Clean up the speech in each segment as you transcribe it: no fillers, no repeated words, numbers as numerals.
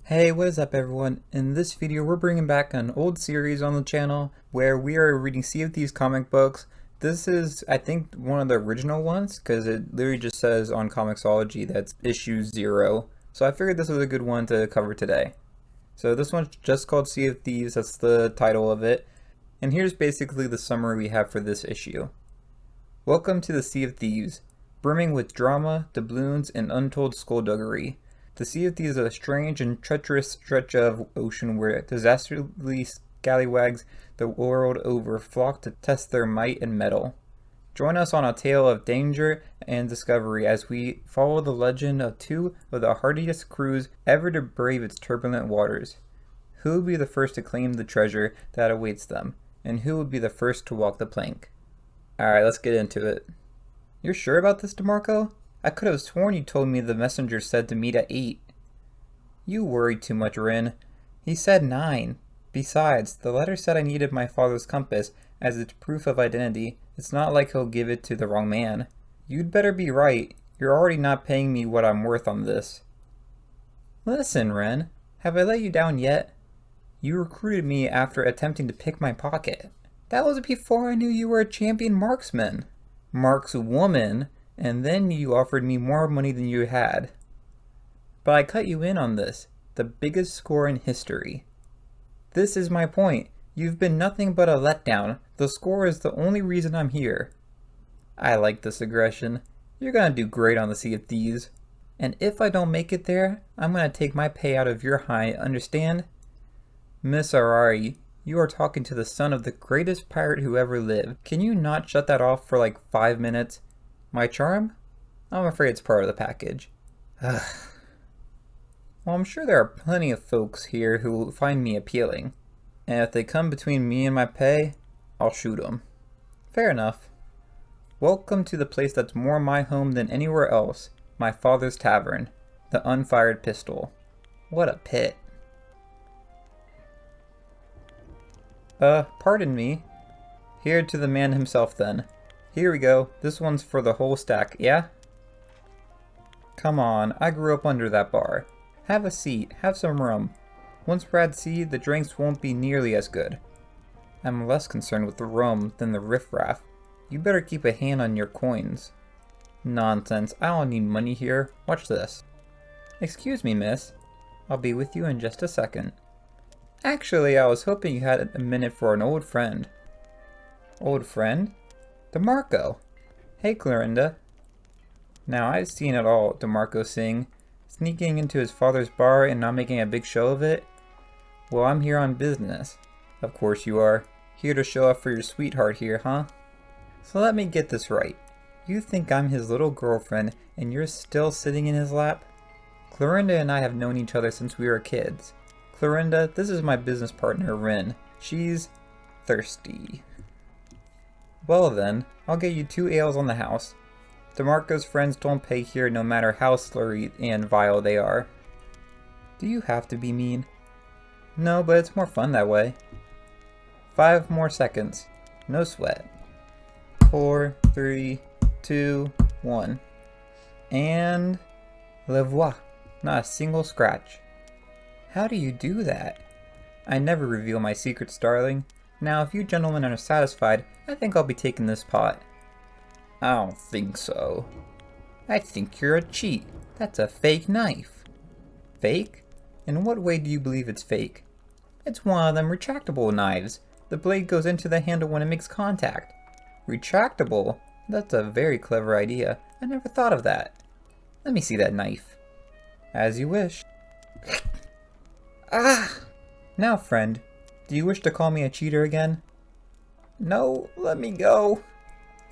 Hey, what is up everyone? In this video we're bringing back an old series on the channel where we are reading Sea of Thieves comic books. This is, I think, one of the original ones because it literally just says on Comixology that's issue 0. So I figured this was a good one to cover today. So this one's just called Sea of Thieves, that's the title of it. And here's basically the summary we have for this issue. Welcome to the Sea of Thieves, brimming with drama, doubloons, and untold skullduggery. The Sea of Thieves is a strange and treacherous stretch of ocean where disastrously scallywags the world over flock to test their might and mettle. Join us on a tale of danger and discovery as we follow the legend of two of the hardiest crews ever to brave its turbulent waters. Who will be the first to claim the treasure that awaits them, and who will be the first to walk the plank? Alright, let's get into it. You're sure about this, DeMarco? I could have sworn you told me the messenger said to meet at 8. You worried too much, Rin. He said 9. Besides, the letter said I needed my father's compass as its proof of identity. It's not like he'll give it to the wrong man. You'd better be right. You're already not paying me what I'm worth on this. Listen, Ren. Have I let you down yet? You recruited me after attempting to pick my pocket. That was before I knew you were a champion marksman. Markswoman. And then you offered me more money than you had. But I cut you in on this, the biggest score in history. This is my point. You've been nothing but a letdown. The score is the only reason I'm here. I like this aggression. You're gonna do great on the Sea of Thieves. And if I don't make it there, I'm gonna take my pay out of your high, understand? Miss Arari, you are talking to the son of the greatest pirate who ever lived. Can you not shut that off for like 5 minutes? My charm? I'm afraid it's part of the package. Ugh. Well, I'm sure there are plenty of folks here who will find me appealing. And if they come between me and my pay, I'll shoot them. Fair enough. Welcome to the place that's more my home than anywhere else. My father's tavern. The unfired pistol. What a pit. Pardon me. Here to the man himself then. Here we go. This one's for the whole stack, yeah? Come on, I grew up under that bar. Have a seat, have some rum. Once we're at sea, the drinks won't be nearly as good. I'm less concerned with the rum than the riffraff. You better keep a hand on your coins. Nonsense, I don't need money here. Watch this. Excuse me, miss. I'll be with you in just a second. Actually, I was hoping you had a minute for an old friend. Old friend? DeMarco! Hey, Clorinda. Now, I've seen it all, DeMarco sing. Sneaking into his father's bar and not making a big show of it? Well, I'm here on business. Of course you are. Here to show off for your sweetheart here, huh? So let me get this right. You think I'm his little girlfriend and you're still sitting in his lap? Clorinda and I have known each other since we were kids. Clorinda, this is my business partner, Rin. She's thirsty. Well then, I'll get you 2 ales on the house. DeMarco's friends don't pay here no matter how slurry and vile they are. Do you have to be mean? No, but it's more fun that way. 5 more seconds. No sweat. 4, 3, 2, 1. And... le voix. Not a single scratch. How do you do that? I never reveal my secrets, darling. Now, if you gentlemen are satisfied, I think I'll be taking this pot. I don't think so. I think you're a cheat. That's a fake knife. Fake? In what way do you believe it's fake? It's one of them retractable knives. The blade goes into the handle when it makes contact. Retractable? That's a very clever idea. I never thought of that. Let me see that knife. As you wish. Ah! Now, friend. Do you wish to call me a cheater again? No, let me go.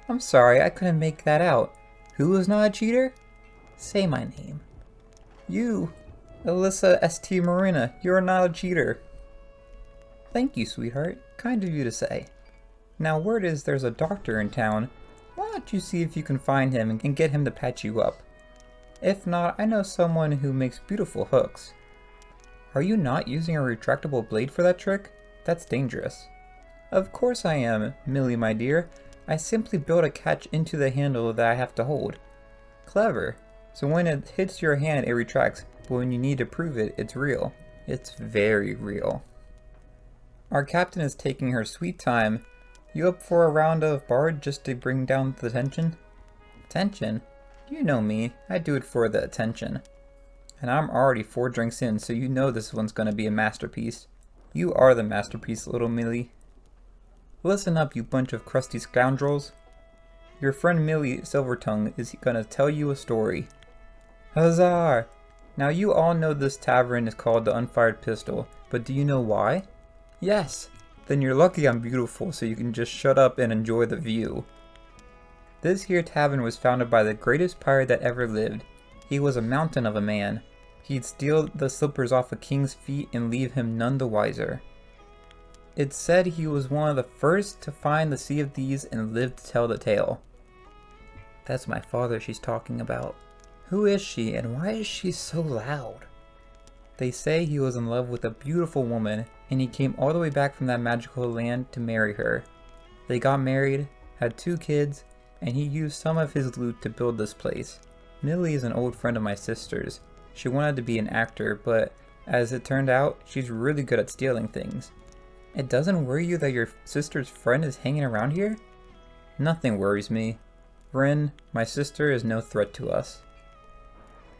I'm sorry, I couldn't make that out. Who is not a cheater? Say my name. You, Alyssa St. Marina, you're not a cheater. Thank you, sweetheart. Kind of you to say. Now word is there's a doctor in town. Why don't you see if you can find him and get him to patch you up? If not, I know someone who makes beautiful hooks. Are you not using a retractable blade for that trick? That's dangerous. Of course I am, Millie my dear. I simply build a catch into the handle that I have to hold. Clever. So when it hits your hand it retracts, but when you need to prove it, it's real. It's very real. Our captain is taking her sweet time. You up for a round of bard just to bring down the tension? Tension? You know me, I do it for the attention. And I'm already 4 drinks in, so you know this one's gonna be a masterpiece. You are the masterpiece, little Millie. Listen up, you bunch of crusty scoundrels. Your friend Millie Silvertongue is gonna tell you a story. Huzzah! Now you all know this tavern is called the Unfired Pistol, but do you know why? Yes! Then you're lucky I'm beautiful, so you can just shut up and enjoy the view. This here tavern was founded by the greatest pirate that ever lived. He was a mountain of a man. He'd steal the slippers off a king's feet and leave him none the wiser. It's said he was one of the first to find the Sea of Thieves and live to tell the tale. That's my father she's talking about. Who is she and why is she so loud? They say he was in love with a beautiful woman and he came all the way back from that magical land to marry her. They got married, had 2 kids, and he used some of his loot to build this place. Millie is an old friend of my sister's. She wanted to be an actor, but as it turned out, she's really good at stealing things. It doesn't worry you that your sister's friend is hanging around here? Nothing worries me. Ren, my sister, is no threat to us.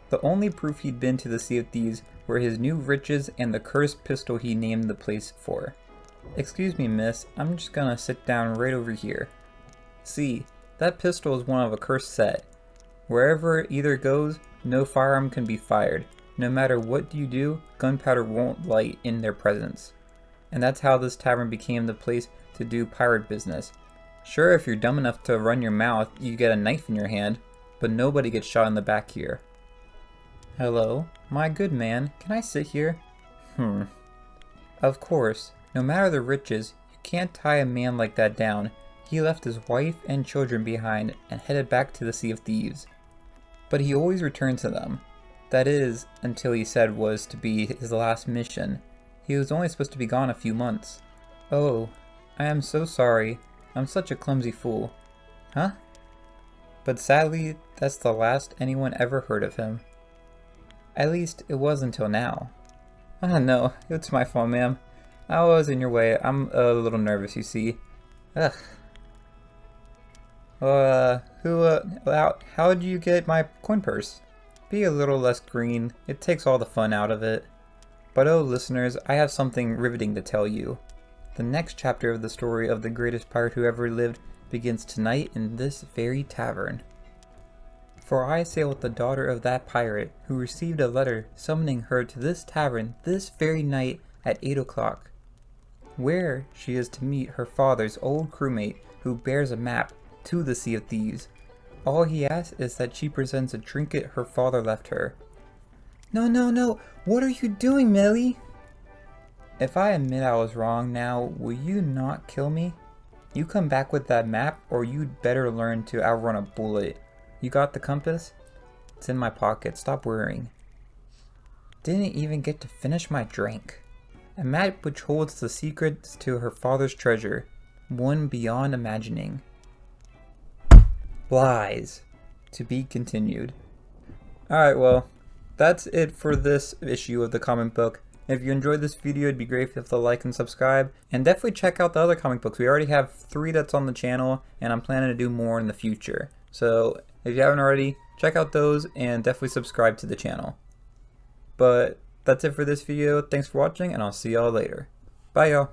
The only proof he'd been to the Sea of Thieves were his new riches and the cursed pistol he named the place for. Excuse me, miss, I'm just gonna sit down right over here. See, that pistol is one of a cursed set. Wherever it either goes, no firearm can be fired. No matter what you do, gunpowder won't light in their presence. And that's how this tavern became the place to do pirate business. Sure, if you're dumb enough to run your mouth, you get a knife in your hand, but nobody gets shot in the back here. Hello, my good man, can I sit here? Of course, no matter the riches, you can't tie a man like that down. He left his wife and children behind and headed back to the Sea of Thieves. But he always returned to them. That is, until he said was to be his last mission. He was only supposed to be gone a few months. Oh, I am so sorry. I'm such a clumsy fool. Huh? But sadly, that's the last anyone ever heard of him. At least, it was until now. Ah, no, it's my fault, ma'am. I was in your way. I'm a little nervous, you see. Ugh. How'd you get my coin purse? Be a little less green. It takes all the fun out of it. But oh, listeners, I have something riveting to tell you. The next chapter of the story of the greatest pirate who ever lived begins tonight in this very tavern. For I sail with the daughter of that pirate who received a letter summoning her to this tavern this very night at 8 o'clock, where she is to meet her father's old crewmate who bears a map to the Sea of Thieves. All he asks is that she presents a trinket her father left her. No, no, no! What are you doing, Millie? If I admit I was wrong now, will you not kill me? You come back with that map, or you'd better learn to outrun a bullet. You got the compass? It's in my pocket, stop worrying. Didn't even get to finish my drink. A map which holds the secrets to her father's treasure, one beyond imagining. Lies. To be continued. Alright, well, that's it for this issue of the comic book. If you enjoyed this video, it'd be great if you have to like and subscribe. And definitely check out the other comic books. We already have 3 that's on the channel, and I'm planning to do more in the future. So, if you haven't already, check out those and definitely subscribe to the channel. But that's it for this video. Thanks for watching, and I'll see y'all later. Bye, y'all.